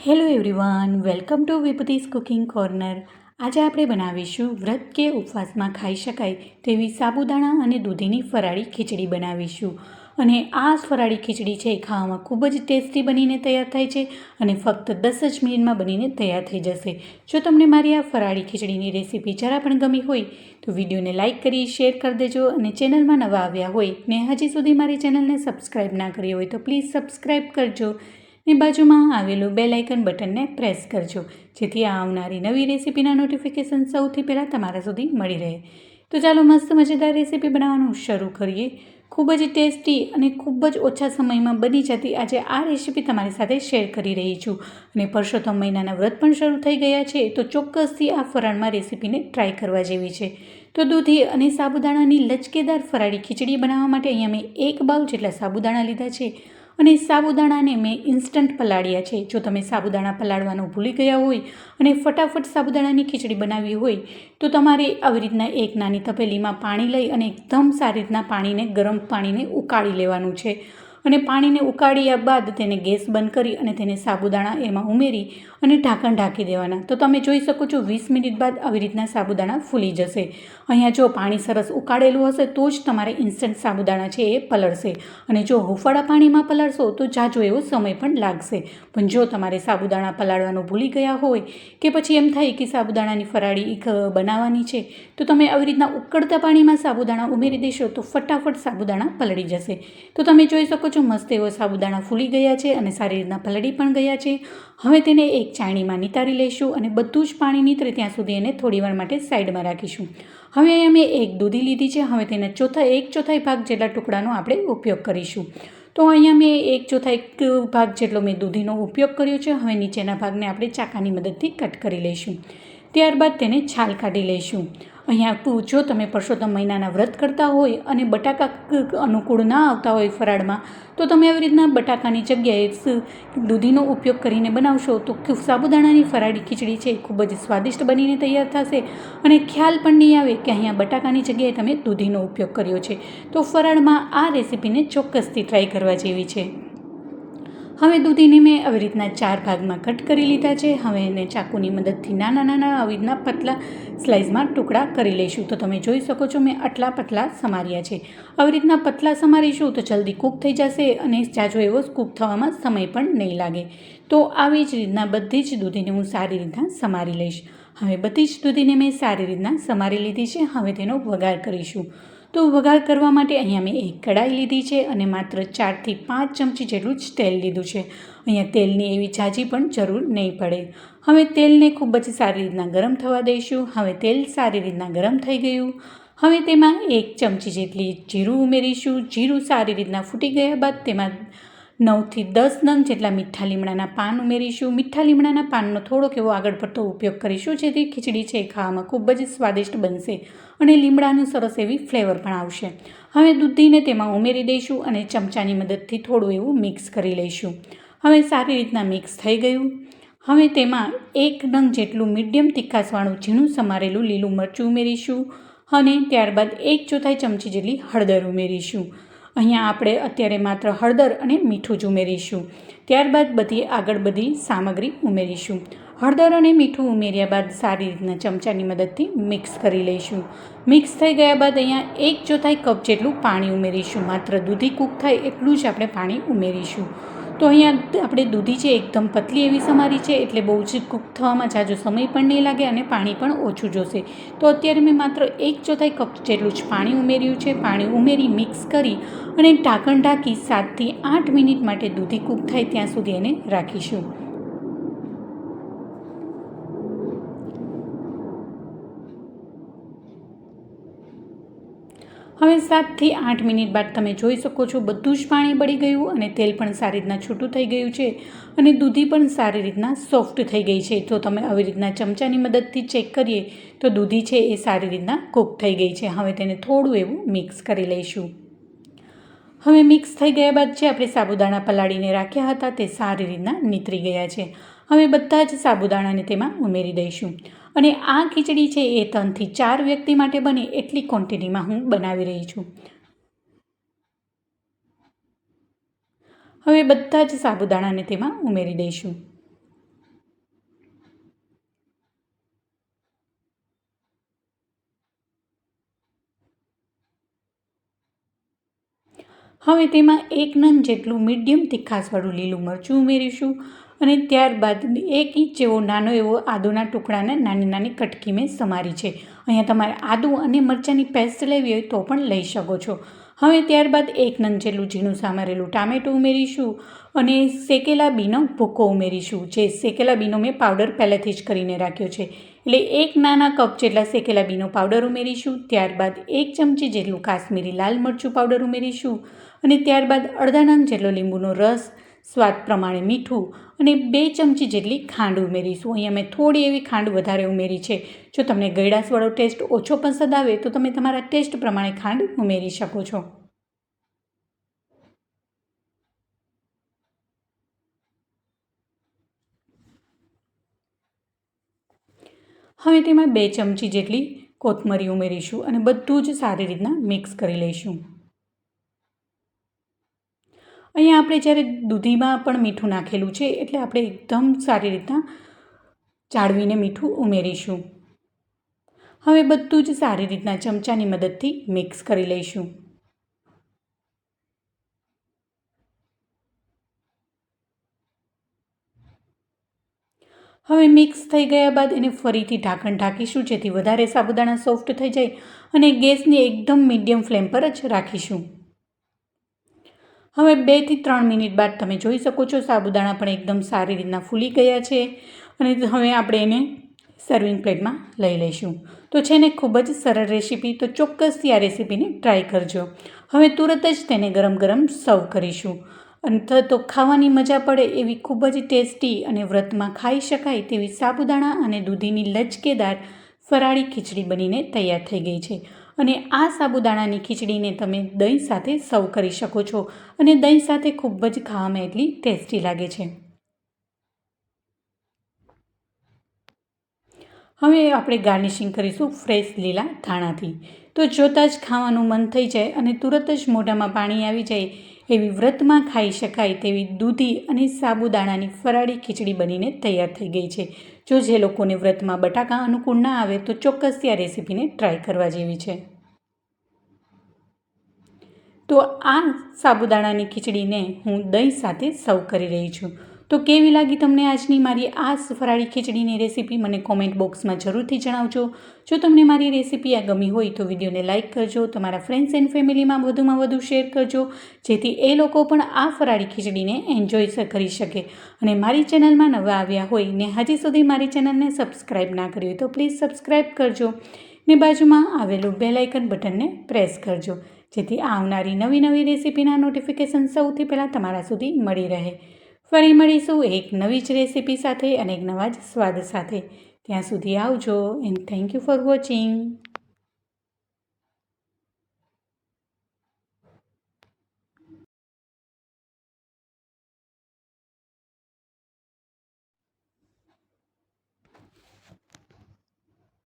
Hello everyone, welcome to વિભૂતિસ cooking corner. આજે આપણે બનાવીશું વ્રત કે ઉપવાસમાં ખાઈ શકાય તેવી સાબુદાણા અને દૂધીની ફરાળી ખીચડી બનાવીશું. અને આ ફરાળી ખીચડી છે ખાવામાં ખૂબ જ ટેસ્ટી બનીને તૈયાર થાય છે અને ફક્ત 10 જ મિનિટમાં બનીને તૈયાર થઈ જશે. જો તમને મારી આ ફરાળી ખીચડીની રેસીપી જરા પણ ગમી હોય તો વિડીયોને લાઇક કરી શેર કરી દેજો. અને ચેનલમાં નવા આવ્યા હોય ને હજી સુધી મારી ચેનલને સબસ્ક્રાઈબ ના કરી હોય તો પ્લીઝ સબસ્ક્રાઈબ કરજો ને બાજુમાં આવેલું બેલ આઇકન બટનને પ્રેસ કરજો, જેથી આવનારી નવી રેસીપીના નોટિફિકેશન સૌથી પહેલાં તમારા સુધી મળી રહે. તો ચાલો મસ્ત મજેદાર રેસીપી બનાવવાનું શરૂ કરીએ. ખૂબ જ ટેસ્ટી અને ખૂબ જ ઓછા સમયમાં બની જતી આજે આ રેસીપી તમારી સાથે શેર કરી રહી છું. અને પરસોત્તમ મહિનાના વ્રત પણ શરૂ થઈ ગયા છે, તો ચોક્કસથી આ ફરાળમાં રેસીપીને ટ્રાય કરવા જેવી છે. તો દૂધી અને સાબુદાણાની લચકેદાર ફરાળી ખીચડી બનાવવા માટે અહીંયા મેં 1 બાઉલ જેટલા સાબુદાણા લીધા છે. અને સાબુદાણાને મેં ઇન્સ્ટન્ટ પલાળ્યા છે. જો તમે સાબુદાણા પલાળવાનું ભૂલી ગયા હોય અને ફટાફટ સાબુદાણાની ખીચડી બનાવવી હોય તો તમારે આવી રીતના એક નાની તપેલીમાં પાણી લઈ અને એકદમ સારી રીતના ગરમ પાણીને ઉકાળી લેવાનું છે. અને પાણીને ઉકાળ્યા બાદ તેને ગેસ બંધ કરી અને તેને સાબુદાણા એમાં ઉમેરી અને ઢાંકણ ઢાંકી દેવાના. તો તમે જોઈ શકો છો 20 મિનિટ બાદ આવી રીતના સાબુદાણા ફૂલી જશે. અહીંયા જો પાણી સરસ ઉકાળેલું હશે તો જ તમારે ઇન્સ્ટન્ટ સાબુદાણા છે એ પલળશે. અને જો હુંફાળા પાણીમાં પલાળશો તો જાજો એવો સમય પણ લાગશે. પણ જો તમારે સાબુદાણા પલાળવાનું ભૂલી ગયા હોય કે પછી એમ થાય કે સાબુદાણાની ફરાળી બનાવવાની છે તો તમે આવી રીતના ઉકળતા પાણીમાં સાબુદાણા ઉમેરી દેશો તો ફટાફટ સાબુદાણા પલળી જશે. તો તમે જોઈ શકો છો મસ્ત એવો સાબુદાણા ફૂલી ગયા છે અને સારી રીતના પલળી પણ ગયા છે. હવે તેને એક ચાળણીમાં નિતારી લઈશું અને બધું જ પાણી નીતરે ત્યાં સુધી એને થોડીવાર માટે સાઈડમાં રાખીશું. હવે અહીંયા મેં એક દૂધી લીધી છે. હવે તેના 1/4 ભાગ જેટલા ટુકડાનો આપણે ઉપયોગ કરીશું. તો અહીંયા મેં 1/4 ભાગ જેટલો મેં દૂધીનો ઉપયોગ કર્યો છે. હવે નીચેના ભાગને આપણે ચાકાની મદદથી કટ કરી લઈશું. ત્યારબાદ તેને છાલ કાઢી લઈશું. અહીંયા જો તમે પરસોત્તમ મહિનાના વ્રત કરતા હોય અને બટાકા અનુકૂળ ના આવતા હોય ફરાળમાં તો તમે આવી રીતના બટાકાની જગ્યાએ દૂધીનો ઉપયોગ કરીને બનાવશો તો સાબુદાણાની ફરાળી ખીચડી છે ખૂબ જ સ્વાદિષ્ટ બનીને તૈયાર થશે અને ખ્યાલ પણ નહીં આવે કે અહીંયા બટાકાની જગ્યાએ તમે દૂધીનો ઉપયોગ કર્યો છે. તો ફરાળમાં આ રેસીપીને ચોક્કસથી ટ્રાય કરવા જેવી છે. હવે દૂધીને મેં આવી રીતના 4 ભાગમાં કટ કરી લીધા છે. હવે એને ચાકુની મદદથી નાના નાના આવી રીતના પતલા સ્લાઇસમાં ટુકડા કરી લઈશું. તો તમે જોઈ શકો છો મેં આટલા પતલા સમાર્યા છે. આવી રીતના પતલા સમારીશું તો જલ્દી કૂક થઈ જશે અને જાજો એવો કૂક થવામાં સમય પણ નહીં લાગે. તો આવી જ રીતના બધી જ દૂધીને હું સારી રીતના સમારી લઈશ. હવે બધી જ દૂધીને મેં સારી રીતના સમારી લીધી છે. હવે તેનો વઘાર કરીશું. તો વઘાર કરવા માટે અહીંયા મેં એક કઢાઈ લીધી છે અને માત્ર 4 થી 5 ચમચી જેટલું જ તેલ લીધું છે. અહીંયા તેલની એવી ઝાઝી પણ જરૂર નહીં પડે. હવે તેલને ખૂબ જ સારી રીતના ગરમ થવા દઈશું. હવે તેલ સારી રીતના ગરમ થઈ ગયું. હવે તેમાં 1 ચમચી જેટલી જીરું ઉમેરીશું. જીરું સારી રીતના ફૂટી ગયા બાદ તેમાં 9 થી 10 નંગ જેટલા મીઠા લીમડાના પાન ઉમેરીશું. મીઠા લીમડાના પાનનો થોડોક એવો આગળ પડતો ઉપયોગ કરીશું, જેથી ખીચડી છે ખાવામાં ખૂબ જ સ્વાદિષ્ટ બનશે અને લીમડાનું સરસ એવી ફ્લેવર પણ આવશે. હવે દૂધીને તેમાં ઉમેરી દઈશું અને ચમચાની મદદથી થોડું એવું મિક્સ કરી લઈશું. હવે સારી રીતના મિક્સ થઈ ગયું. હવે તેમાં 1 નંગ જેટલું મીડિયમ તીખાસવાળું ઝીણું સમારેલું લીલું મરચું ઉમેરીશું અને ત્યારબાદ 1/4 ચમચી જેટલી હળદર ઉમેરીશું. અહીંયા આપણે અત્યારે માત્ર હળદર અને મીઠું જ ઉમેરીશું. ત્યારબાદ આગળ બધી સામગ્રી ઉમેરીશું. હળદર અને મીઠું ઉમેર્યા બાદ સારી રીતના ચમચાની મદદથી મિક્સ કરી લઈશું. મિક્સ થઈ ગયા બાદ અહીંયા 1/4 કપ જેટલું પાણી ઉમેરીશું. માત્ર દૂધી કૂક થાય એટલું જ આપણે પાણી ઉમેરીશું. તો અહીંયા આપણે દૂધી છે એકદમ પતલી એવી સમારી છે, એટલે બહુ જ કૂક થવામાં જાજો સમય પણ નહીં લાગે અને પાણી પણ ઓછું જોશે. તો અત્યારે મેં માત્ર 1/4 કપ જેટલું જ પાણી ઉમેર્યું છે. પાણી ઉમેરી મિક્સ કરી અને ઢાંકણ ઢાંકી 7 થી 8 મિનિટ માટે દૂધી કૂક થાય ત્યાં સુધી એને રાખીશું. હવે 7 થી 8 મિનિટ બાદ તમે જોઈ શકો છો બધું જ પાણી બળી ગયું અને તેલ પણ સારી રીતના છૂટું થઈ ગયું છે અને દૂધી પણ સારી રીતના સોફ્ટ થઈ ગઈ છે. તો તમે આવી રીતના ચમચાની મદદથી ચેક કરીએ તો દૂધી છે એ સારી રીતના કૂક થઈ ગઈ છે. હવે તેને થોડું એવું મિક્સ કરી લઈશું. હવે મિક્સ થઈ ગયા બાદ જે આપણે સાબુદાણા પલાળીને રાખ્યા હતા તે સારી રીતના નીતરી ગયા છે. હવે બધા જ સાબુદાણાને તેમાં ઉમેરી દઈશું. અને આ ખીચડી છે એ 3 થી 4 વ્યક્તિ માટે બને એટલી ક્વોન્ટિટીમાં હું બનાવી રહી છું. હવે બધા જ સાબુદાણાને તેમાં ઉમેરી દઈશું. હવે તેમાં 1 નંગ જેટલું મીડિયમ તીખાસવાળું લીલું મરચું ઉમેરીશું અને ત્યારબાદ 1 ઇંચ જેવો નાનો એવો આદુના ટુકડાને નાની નાની કટકી મેં સમારી છે. અહીંયા તમારે આદુ અને મરચાંની પેસ્ટ લેવી હોય તો પણ લઈ શકો છો. હવે ત્યારબાદ 1 નંગ જેટલું ઝીણું સમારેલું ટામેટું ઉમેરીશું અને શેકેલા બીનો ભૂકો ઉમેરીશું. જે શેકેલા બીનો મેં પાવડર પહેલેથી જ કરીને રાખ્યો છે, એટલે 1 નાના કપ જેટલા શેકેલા બીનો પાવડર ઉમેરીશું. ત્યારબાદ 1 ચમચી જેટલું કાશ્મીરી લાલ મરચું પાવડર ઉમેરીશું અને ત્યારબાદ અડધા નંગ જેટલો લીંબુનો રસ, સ્વાદ પ્રમાણે મીઠું અને 2 ચમચી જેટલી ખાંડ ઉમેરીશું. અહીંયા મેં થોડી એવી ખાંડ વધારે ઉમેરી છે. જો તમને ગળાશવાળો ટેસ્ટ ઓછો પસંદ આવે તો તમે તમારા ટેસ્ટ પ્રમાણે ખાંડ ઉમેરી શકો છો. હવે તેમાં 2 ચમચી જેટલી કોથમરી ઉમેરીશું અને બધું જ સારી રીતના મિક્સ કરી લઈશું. અહીંયા આપણે જ્યારે દૂધીમાં પણ મીઠું નાખેલું છે, એટલે આપણે એકદમ સારી રીતના ચાળવીને મીઠું ઉમેરીશું. હવે બધું જ સારી રીતના ચમચાની મદદથી મિક્સ કરી લઈશું. હવે મિક્સ થઈ ગયા બાદ એને ફરીથી ઢાંકણ ઢાંકીશું, જેથી વધારે સાબુદાણા સોફ્ટ થઈ જાય અને ગેસને એકદમ મીડિયમ ફ્લેમ પર જ રાખીશું. હવે 2 થી 3 મિનિટ બાદ તમે જોઈ શકો છો સાબુદાણા પણ એકદમ સારી રીતના ફૂલી ગયા છે અને હવે આપણે એને સર્વિંગ પ્લેટમાં લઈ લઈશું. તો છે ને ખૂબ જ સરળ રેસીપી, તો ચોક્કસથી આ રેસીપીને ટ્રાય કરજો. હવે તુરત જ તેને ગરમ ગરમ સર્વ કરીશું. અને તો ખાવાની મજા પડે એવી ખૂબ જ ટેસ્ટી અને વ્રતમાં ખાઈ શકાય તેવી સાબુદાણા અને દૂધીની લચકેદાર ફરાળી ખીચડી બનીને તૈયાર થઈ ગઈ છે. અને આ સાબુદાણાની ખીચડીને તમે દહીં સાથે સર્વ કરી શકો છો અને દહીં સાથે ખૂબ જ ખાવામાં એટલી ટેસ્ટી લાગે છે. હવે આપણે ગાર્નિશિંગ કરીશું ફ્રેશ લીલા ધાણાથી. તો જોતાં જ ખાવાનું મન થઈ જાય અને તુરત જ મોઢામાં પાણી આવી જાય એવી વ્રતમાં ખાઈ શકાય તેવી દૂધી અને સાબુદાણાની ફરાળી ખીચડી બનીને તૈયાર થઈ ગઈ છે. જે લોકોને વ્રતમાં બટાકા અનુકૂળ ના આવે તો ચોક્કસથી આ રેસીપીને ટ્રાય કરવા જેવી છે. તો આ સાબુદાણાની ખીચડીને હું દહીં સાથે સર્વ કરી રહી છું. તો કેવી લાગી તમને આજની મારી આ ફરાળી ખીચડીની રેસીપી? મને કોમેન્ટ બોક્સમાં જરૂરથી જણાવજો. જો તમને મારી રેસીપી આ ગમી હોય તો વિડીયોને લાઇક કરજો, તમારા ફ્રેન્ડ્સ એન્ડ ફેમિલીમાં વધુમાં વધુ શેર કરજો, જેથી એ લોકો પણ આ ફરાળી ખીચડીને એન્જોય કરી શકે. અને મારી ચેનલમાં નવા આવ્યા હોય ને હજી સુધી મારી ચેનલને સબસ્ક્રાઈબ ના કરી હોય તો પ્લીઝ સબસ્ક્રાઈબ કરજો ને બાજુમાં આવેલું બેલ આઇકન બટનને પ્રેસ કરજો, જેથી આવનારી નવી રેસીપીના નોટિફિકેશન સૌથી પહેલાં તમારા સુધી મળી રહે. ફરી મળીશું એક નવી જ રેસીપી સાથે અને એક નવા જ સ્વાદ સાથે. ત્યાં સુધી આવજો and thank you for watching.